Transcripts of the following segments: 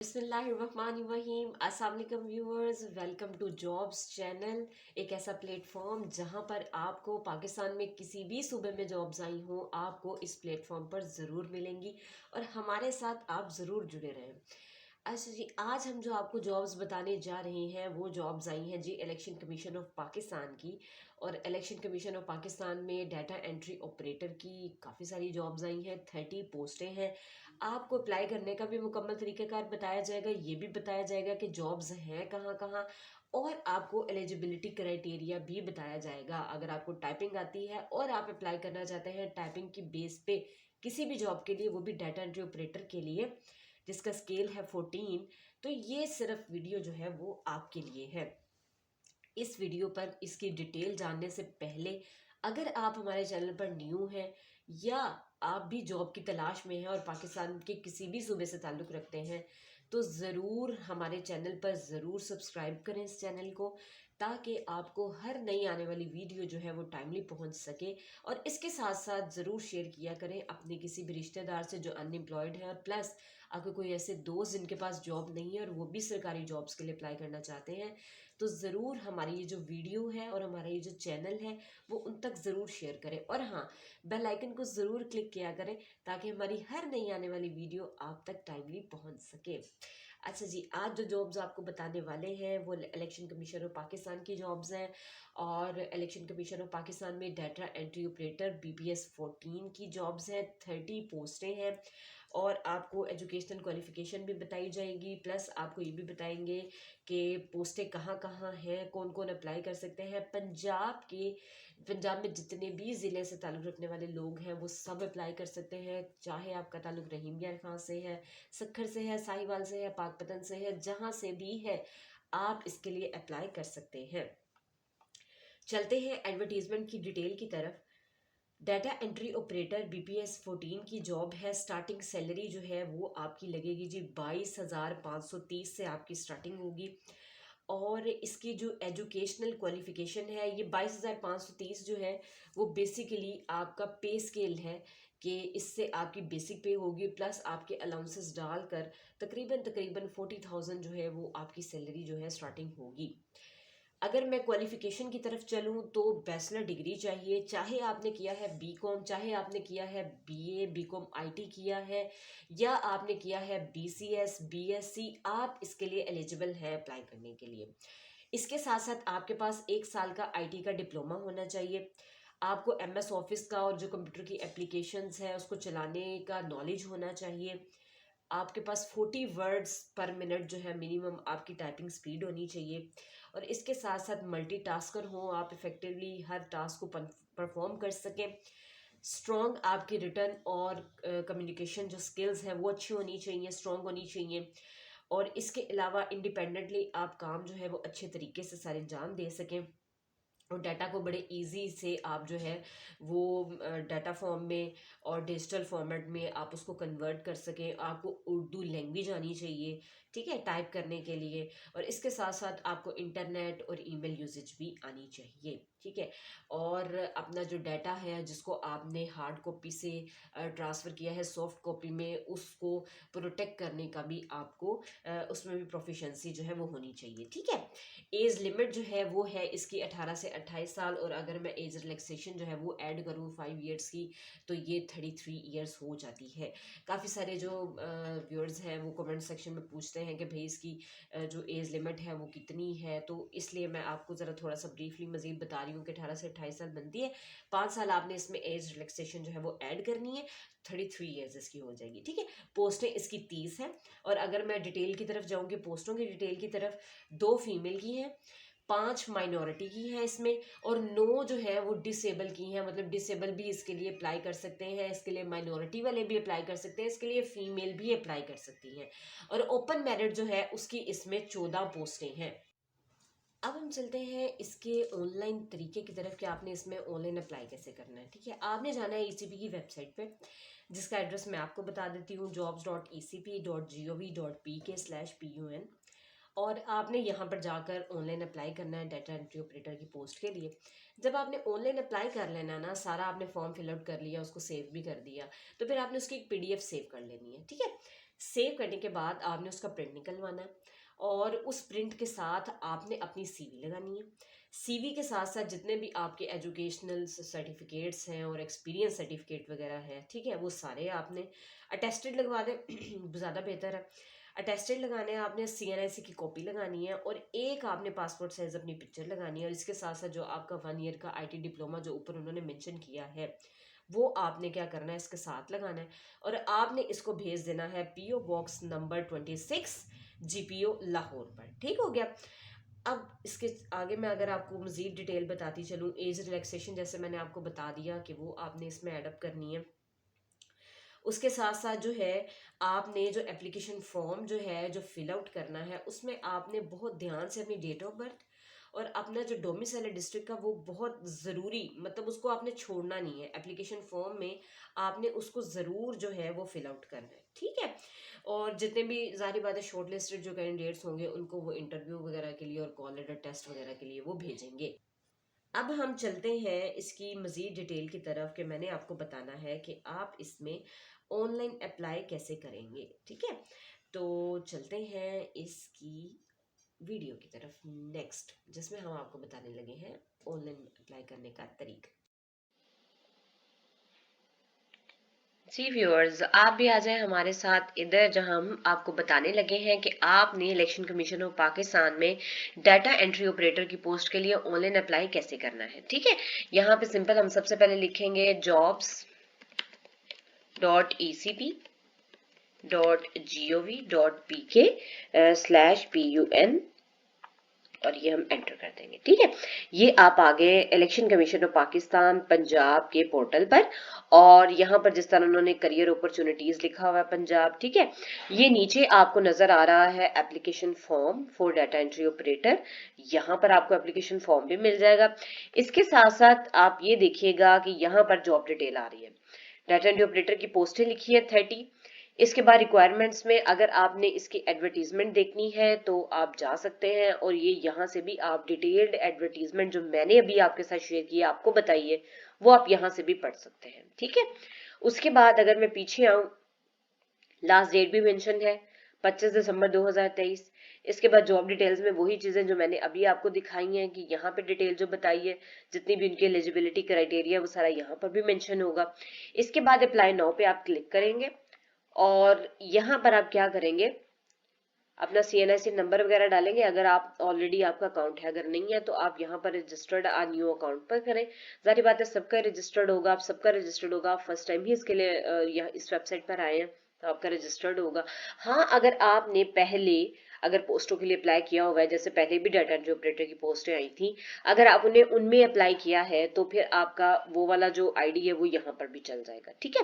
बिस्मिल्लाहिर्रहमानिर्रहीम। अस्सलाम वालेकुम viewers, welcome to jobs channel. एक ऐसा प्लेटफॉर्म जहां पर आपको पाकिस्तान में किसी भी सूबे में जॉब्स आई हों, आपको इस प्लेटफॉर्म पर ज़रूर मिलेंगी और हमारे साथ आप ज़रूर जुड़े रहें। अच्छा जी, आज हम जो आपको जॉब्स बताने जा रहे हैं वो जॉब्स आई हैं जी इलेक्शन कमीशन ऑफ पाकिस्तान की। और इलेक्शन कमीशन ऑफ पाकिस्तान में डाटा एंट्री ऑपरेटर की काफ़ी सारी जॉब्स आई हैं, 30 पोस्टें हैं। आपको अप्लाई करने का भी मुकम्मल तरीक़ाकार बताया जाएगा, ये भी बताया जाएगा कि जॉब्स हैं कहाँ कहाँ, और आपको एलिजिबिलिटी क्राइटेरिया भी बताया जाएगा। अगर आपको टाइपिंग आती है और आप अप्लाई करना चाहते हैं टाइपिंग की बेस पे किसी भी जॉब के लिए, वो भी डाटा एंट्री ऑपरेटर के लिए जिसका स्केल है 14, तो ये सिर्फ वीडियो जो है वो आपके लिए है। इस वीडियो पर इसकी डिटेल जानने से पहले, अगर आप हमारे चैनल पर न्यू हैं या आप भी जॉब की तलाश में हैं और पाकिस्तान के किसी भी सूबे से ताल्लुक़ रखते हैं, तो ज़रूर हमारे चैनल पर ज़रूर सब्सक्राइब करें इस चैनल को, ताकि आपको हर नई आने वाली वीडियो जो है वो टाइमली पहुंच सके। और इसके साथ साथ ज़रूर शेयर किया करें अपने किसी भी रिश्तेदार से जो अनएम्प्लॉयड है, और प्लस आपको कोई ऐसे दोस्त जिनके पास जॉब नहीं है और वो भी सरकारी जॉब्स के लिए अप्लाई करना चाहते हैं, तो ज़रूर हमारी ये जो वीडियो है और हमारा ये जो चैनल है वो उन तक ज़रूर शेयर करें। और हाँ, बेल आइकन को ज़रूर क्लिक किया करें ताकि हमारी हर नई आने वाली वीडियो आप तक टाइमली पहुंच सके। अच्छा जी, आज जो जॉब्स आपको बताने वाले हैं वो इलेक्शन कमीशन ऑफ पाकिस्तान की जॉब्स हैं। और इलेक्शन कमीशन ऑफ पाकिस्तान में डाटा एंट्री ऑपरेटर BPS 14 की जॉब्स हैं, 30 पोस्टें हैं। और आपको एजुकेशनल क्वालिफ़िकेशन भी बताई जाएगी, प्लस आपको ये भी बताएंगे कि पोस्टें कहाँ कहाँ हैं, कौन कौन अप्लाई कर सकते हैं। पंजाब में जितने भी ज़िले से ताल्लुक़ रखने वाले लोग हैं वो सब अप्लाई कर सकते हैं, चाहे आपका ताल्लुक़ रहीम यार खां से है, सखर से है, साहिवाल से है, पाकपतन से है, जहाँ से भी है आप इसके लिए अप्लाई कर सकते हैं। चलते हैं एडवर्टीजमेंट की डिटेल की तरफ। डाटा एंट्री ऑपरेटर BPS 14 की जॉब है। स्टार्टिंग सैलरी जो है वो आपकी लगेगी जी 22,530 से आपकी स्टार्टिंग होगी। और इसकी जो एजुकेशनल क्वालिफिकेशन है, ये 22,530 जो है वो बेसिकली आपका पे स्केल है कि इससे आपकी बेसिक पे होगी, प्लस आपके अलाउंसेस डालकर तकरीबन तकरीबन 40,000 जो है वो आपकी सैलरी जो है स्टार्टिंग होगी। अगर मैं क्वालिफिकेशन की तरफ चलूँ तो बैचलर डिग्री चाहिए, चाहे आपने किया है BCom, चाहे आपने किया है BA BCom IT किया है, या आपने किया है BCS BSc, आप इसके लिए एलिजिबल है अप्लाई करने के लिए। इसके साथ साथ आपके पास 1 साल का IT का डिप्लोमा होना चाहिए। आपको MS ऑफिस का और जो कंप्यूटर की एप्लीकेशंस है उसको चलाने का नॉलेज होना चाहिए। आपके पास 40 वर्ड्स पर मिनट जो है मिनिमम आपकी टाइपिंग स्पीड होनी चाहिए। और इसके साथ साथ मल्टीटास्कर हो, आप इफ़ेक्टिवली हर टास्क को परफॉर्म कर सकें। स्ट्रॉन्ग आपकी रिटर्न और कम्युनिकेशन जो स्किल्स हैं वो अच्छी होनी चाहिए, स्ट्रॉन्ग होनी चाहिए। और इसके अलावा इंडिपेंडेंटली आप काम जो है वो अच्छे तरीके से सारे अंजाम दे सकें, और डाटा को बड़े इजी से आप जो है वो डाटा फॉर्म में और डिजिटल फॉर्मेट में आप उसको कन्वर्ट कर सकें। आपको उर्दू लैंग्वेज आनी चाहिए, ठीक है, टाइप करने के लिए। और इसके साथ साथ आपको इंटरनेट और ईमेल यूजेज भी आनी चाहिए, ठीक है। और अपना जो डाटा है जिसको आपने हार्ड कॉपी से ट्रांसफ़र किया है सॉफ्ट कॉपी में, उसको प्रोटेक्ट करने का भी आपको उसमें भी प्रोफिशेंसी जो है वो होनी चाहिए, ठीक है। एज लिमिट जो है वो है इसकी 18 से 28 साल, और अगर मैं एज रिलैक्सेशन जो है वो ऐड करूँ 5 ईयर्स की, तो ये 33 ईयर्स हो जाती है। काफ़ी सारे जो व्यूअर्स हैं वो कमेंट सेक्शन में पूछते हैं कि भाई इसकी जो एज लिमिट है वो कितनी है, तो इसलिए मैं आपको ज़रा थोड़ा सा ब्रीफली मजीद बता रही हूँ कि 18 से 28 साल बनती है। 5 साल आपने इसमें एज रिलैक्सेशन जो है वो ऐड करनी है, 33 ईयर्स इसकी हो जाएगी, ठीक है। पोस्टें इसकी 30 हैं। और अगर मैं डिटेल की तरफ जाऊँगी, पोस्टों की डिटेल की तरफ, 2 फीमेल की हैं, 5 माइनॉरिटी की हैं इसमें, और 9 जो है वो डिसेबल की हैं। मतलब डिसेबल भी इसके लिए अप्लाई कर सकते हैं, इसके लिए माइनॉरिटी वाले भी अप्लाई कर सकते हैं, इसके लिए फीमेल भी अप्लाई कर सकती हैं। और ओपन मेरिट जो है उसकी इसमें 14 पोस्टें हैं। अब हम चलते हैं इसके ऑनलाइन तरीके की तरफ कि आपने इसमें ऑनलाइन अप्लाई कैसे करना है, ठीक है। आपने जाना है ECP की वेबसाइट पे, जिसका एड्रेस मैं आपको बता देती हूँ, jobs.ecp.gov.pk/pun। और आपने यहाँ पर जाकर ऑनलाइन अप्लाई करना है डाटा एंट्री ऑपरेटर की पोस्ट के लिए। जब आपने ऑनलाइन अप्लाई कर लेना ना, सारा आपने फॉर्म फिल आउट कर लिया, उसको सेव भी कर दिया, तो फिर आपने उसकी एक PDF सेव कर लेनी है, ठीक है। सेव करने के बाद आपने उसका प्रिंट निकलवाना है और उस प्रिंट के साथ आपने अपनी सीवी लगानी है। सीवी के साथ साथ जितने भी आपके एजुकेशनल सर्टिफिकेट्स हैं और एक्सपीरियंस सर्टिफिकेट वगैरह है, ठीक है, वो सारे आपने अटेस्टेड लगवा दें ज़्यादा बेहतर है। अटेस्टेड लगाने हैं आपने, CNIC की कॉपी लगानी है और एक आपने पासपोर्ट साइज अपनी पिक्चर लगानी है और इसके साथ साथ जो आपका 1 ईयर का IT डिप्लोमा जो ऊपर उन्होंने मेंशन किया है वो आपने क्या करना है, इसके साथ लगाना है और आपने इसको भेज देना है PO box number 26 GPO Lahore पर। ठीक हो गया। अब इसके आगे मैं अगर आपको मज़ीद डिटेल बताती चलूँ, एज रिलैक्सेशन जैसे मैंने आपको बता दिया कि वो आपने इसमें एडअप करनी है। उसके साथ साथ जो है आपने जो एप्लीकेशन फॉर्म जो है जो फिल आउट करना है उसमें आपने बहुत ध्यान से अपनी डेट ऑफ बर्थ और अपना जो डोमिसाइल है डिस्ट्रिक्ट का वो बहुत ज़रूरी, मतलब उसको आपने छोड़ना नहीं है। एप्लीकेशन फॉर्म में आपने उसको ज़रूर जो है वो फिल आउट करना है, ठीक है। और जितने भी ज़ाहिर बात है शॉर्ट लिस्टेड जो कैंडिडेट्स होंगे उनको वो इंटरव्यू वगैरह के लिए और कॉल लेटर टेस्ट वगैरह के लिए वो भेजेंगे। अब हम चलते हैं इसकी मज़ीद डिटेल की तरफ कि मैंने आपको बताना है कि आप इसमें ऑनलाइन अप्लाई कैसे करेंगे, ठीक है। तो चलते हैं इसकी वीडियो की तरफ नेक्स्ट, जिसमें हम आपको बताने लगे हैं ऑनलाइन अप्लाई करने का तरीका। जी व्यूअर्स, आप भी आ जाएं हमारे साथ इधर, जहां हम आपको बताने लगे हैं कि आपने इलेक्शन कमीशन ऑफ पाकिस्तान में डाटा एंट्री ऑपरेटर की पोस्ट के लिए ऑनलाइन अप्लाई कैसे करना है। ठीक है, यहाँ पे सिंपल हम सबसे पहले लिखेंगे jobs.ecp.gov.pk/pun और ये हम एंटर कर देंगे। ठीक है, ये आप आगे election commission of Pakistan Punjab के पोर्टल पर, और यहाँ पर जिस तरह उन्होंने करियर अपॉर्चुनिटीज लिखा हुआ है पंजाब, ठीक है, ये नीचे आपको नजर आ रहा है application form for data entry operator. यहाँ पर आपको एप्लीकेशन फॉर्म भी मिल जाएगा। इसके साथ साथ आप ये देखिएगा कि यहाँ पर जॉब डिटेल आ रही है। डाटा एंट्री ऑपरेटर की पोस्टें लिखी है 30। इसके बाद रिक्वायरमेंट्स में अगर आपने इसकी एडवर्टीजमेंट देखनी है तो आप जा सकते हैं और ये यहाँ से भी आप डिटेल्ड एडवर्टीजमेंट जो मैंने अभी आपके साथ शेयर की आपको बताइए वो आप यहाँ से भी पढ़ सकते हैं। ठीक है, उसके बाद अगर मैं पीछे आऊं, लास्ट डेट भी मेंशन है 25 दिसंबर 2023। इसके बाद जॉब डिटेल्स में वही चीजें जो मैंने अभी आपको दिखाई हैं कि यहाँ पे डिटेल जो बताई है, जितनी भी उनकी एलिजिबिलिटी क्राइटेरिया वो सारा यहाँ पर भी मेंशन होगा। इसके बाद अप्लाई नाउ पे आप क्लिक करेंगे और यहाँ पर आप क्या करेंगे, अपना CNIC नंबर वगैरह डालेंगे अगर आप ऑलरेडी आपका अकाउंट है। अगर नहीं है तो आप यहाँ पर रजिस्टर्ड न्यू अकाउंट पर करें। जाहिर बात है सबका रजिस्टर्ड होगा, आप सबका रजिस्टर्ड होगा, आप फर्स्ट टाइम ही इसके लिए यहाँ इस वेबसाइट पर आए हैं तो आपका रजिस्टर्ड होगा। हाँ, अगर आपने पहले अगर पोस्टों के लिए अप्लाई किया हुआ है, जैसे पहले भी डाटा एंट्री ऑपरेटर की पोस्टें आई थी, अगर आप उन्हें उनमें अप्लाई किया है तो फिर आपका वो वाला जो ID है वो यहाँ पर भी चल जाएगा। ठीक है,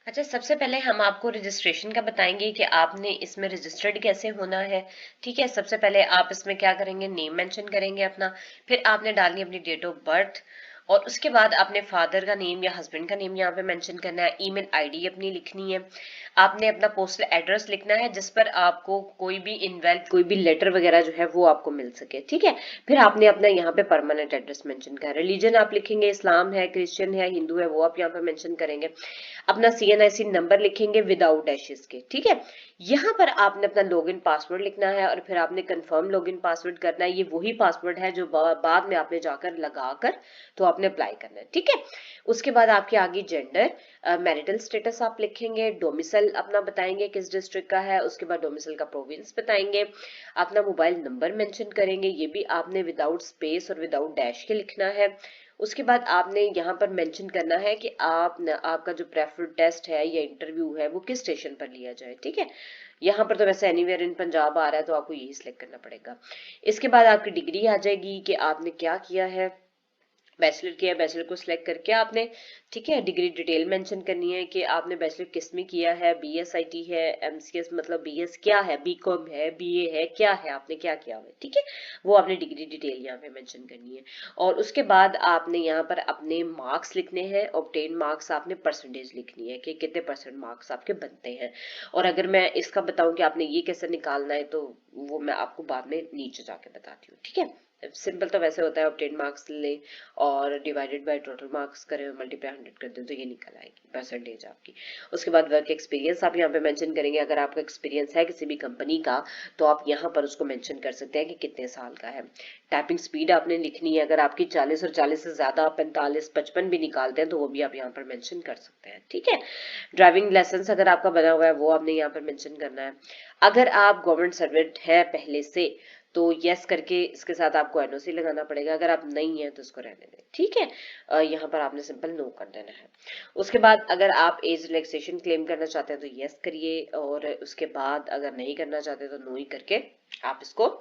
अच्छा, सबसे पहले हम आपको रजिस्ट्रेशन का बताएंगे कि आपने इसमें रजिस्टर्ड कैसे होना है। ठीक है, सबसे पहले आप इसमें क्या करेंगे, नेम मेंशन करेंगे अपना, फिर आपने डालनी अपनी डेट ऑफ बर्थ और उसके बाद आपने फादर का नेम या हस्बैंड का नेम यहाँ पे मेंशन करना है। ईमेल ID अपनी लिखनी है। आपने अपना पोस्टल एड्रेस लिखना है जिस पर आपको कोई भी इनवैलिड कोई भी लेटर वगैरह जो है वो आपको मिल सके। ठीक है, फिर आपने अपना यहाँ पे परमानेंट एड्रेस मेंशन करना है। रिलीजन आप लिखेंगे, इस्लाम है, क्रिश्चियन है, हिंदू है, वो आप यहाँ पे मेंशन करेंगे। अपना CNIC नंबर लिखेंगे विदाउट डैशेस के। ठीक है, यहाँ पर आपने अपना लॉगिन पासवर्ड लिखना है और फिर आपने कंफर्म लॉगिन पासवर्ड करना है। ये वही पासवर्ड है जो बाद में आपने जाकर लगाकर तो आपने अप्लाई करना है। ठीक है, उसके बाद आपके आगे जेंडर, मैरिटल स्टेटस आप लिखेंगे, डोमिसाइल अपना बताएंगे किस डिस्ट्रिक्ट का है, उसके बाद डोमिसाइल का प्रोविंस बताएंगे, अपना मोबाइल नंबर मेंशन करेंगे, ये भी आपने विदाउट स्पेस और विदाउट डैश के लिखना है। उसके बाद आपने यहाँ पर मेंशन करना है कि आपका जो प्रेफर्ड टेस्ट है या इंटरव्यू है वो किस स्टेशन पर लिया जाए। ठीक है, यहाँ पर तो वैसे एनीवेयर इन पंजाब आ रहा है तो आपको यही सिलेक्ट करना पड़ेगा। इसके बाद आपकी डिग्री आ जाएगी कि आपने क्या किया है, बैचलर किया है, बैचलर को सिलेक्ट करके आपने, ठीक है, डिग्री डिटेल मेंशन करनी है कि आपने बैचलर किस में किया है, BSIT है, MCS मतलब BS क्या है, BCom है, BA है, क्या है, आपने क्या किया हुआ है। ठीक है, वो आपने डिग्री डिटेल यहाँ पे मेंशन करनी है। और उसके बाद आपने यहाँ पर अपने मार्क्स लिखने हैं, ऑब्टेन मार्क्स आपने परसेंटेज लिखनी है कि कितने % मार्क्स आपके बनते हैं। और अगर मैं इसका बताऊं कि आपने ये कैसे निकालना है तो वो मैं आपको बाद में नीचे जाके बताती हूँ। ठीक है, सिंपल तो वैसे होता है, ऑब्टेन मार्क्स ले और डिवाइडेड बाय टोटल मार्क्स करें और मल्टीप्लाई 100 कर दें तो ये निकल आएगी परसेंटेज आपकी। उसके बाद वर्क एक्सपीरियंस आप यहाँ पे मेंशन करेंगे। अगर आपका एक्सपीरियंस है किसी भी कंपनी का तो आप यहाँ पर उसको मेंशन कर सकते हैं कि कितने साल का है। टाइपिंग स्पीड आपने लिखनी है, अगर आपकी 40 और 40 से ज्यादा 45 55 भी निकालते हैं तो वो भी आप यहाँ पर मेंशन कर सकते हैं, ठीक है। ड्राइविंग लाइसेंस अगर आपका बना हुआ है वो आपने यहाँ पर मेंशन करना है। अगर आप गवर्नमेंट सर्वेंट है पहले से तो यस करके इसके साथ आपको एनओसी लगाना पड़ेगा, अगर आप नहीं है तो इसको रहने दें, ठीक है। यहाँ पर आपने सिंपल नो कर देना है। उसके बाद अगर आप एज रिलैक्सेशन क्लेम करना चाहते हैं तो यस करिए, और उसके बाद अगर नहीं करना चाहते तो नो ही करके आप इसको,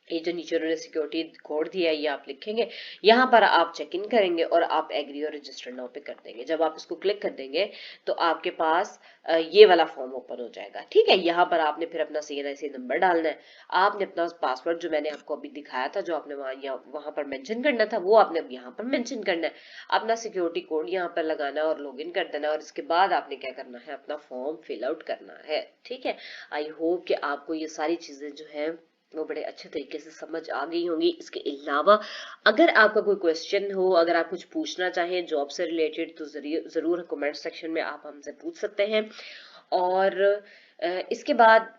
ये जो नीचे उन्होंने सिक्योरिटी कोड दिया है ये आप लिखेंगे, यहाँ पर आप चेक इन करेंगे और आप एग्री और रजिस्टर नाउ पे कर देंगे। जब आप इसको क्लिक कर देंगे तो आपके पास ये वाला फॉर्म ओपन हो जाएगा, ठीक है। यहाँ पर आपने फिर अपना CNIC नंबर डालना है, आपने अपना पासवर्ड जो मैंने आपको अभी दिखाया था, जो आपने वहां पर मेंशन करना था वो आपने अब यहाँ पर मेंशन करना है। अपना सिक्योरिटी कोड यहाँ पर लगाना है और लॉग इन कर देना है, और इसके बाद आपने क्या करना है, अपना फॉर्म फिल आउट करना है, ठीक है। आई होप कि आपको ये सारी चीजें जो है वो बड़े अच्छे तरीके से समझ आ गई होंगी। इसके अलावा अगर आपका कोई क्वेश्चन हो, अगर आप कुछ पूछना चाहें जॉब से रिलेटेड तो जरूर कमेंट सेक्शन में आप हमसे पूछ सकते हैं। और इसके बाद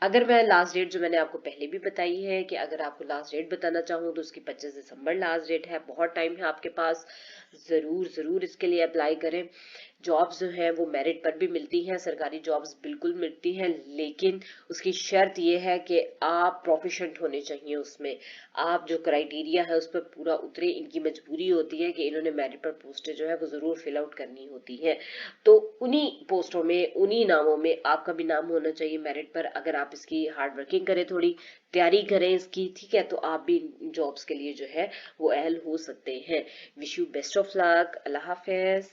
अगर मैं लास्ट डेट जो मैंने आपको पहले भी बताई है कि अगर आपको लास्ट डेट बताना चाहूँ तो उसकी 25 दिसंबर लास्ट डेट है, बहुत टाइम है आपके पास। जरूर जरूर इसके लिए अप्लाई करें। जॉब्स जो है वो मेरिट पर भी मिलती हैं, सरकारी जॉब्स बिल्कुल मिलती हैं, लेकिन उसकी शर्त ये है कि आप प्रोफिशेंट होने चाहिए उसमें, आप जो क्राइटेरिया है उस पर पूरा उतरे। इनकी मजबूरी होती है कि इन्होंने मेरिट पर पोस्टें जो है वो जरूर फिल आउट करनी होती है, तो उन्हीं पोस्टों में उन्हीं नामों में आपका भी नाम होना चाहिए मेरिट पर। अगर आप इसकी हार्ड वर्किंग करें, थोड़ी तैयारी करें इसकी, ठीक है, तो आप भी जॉब्स के लिए जो है वो अहल हो सकते हैं। Wish you best of luck. Allah Hafiz.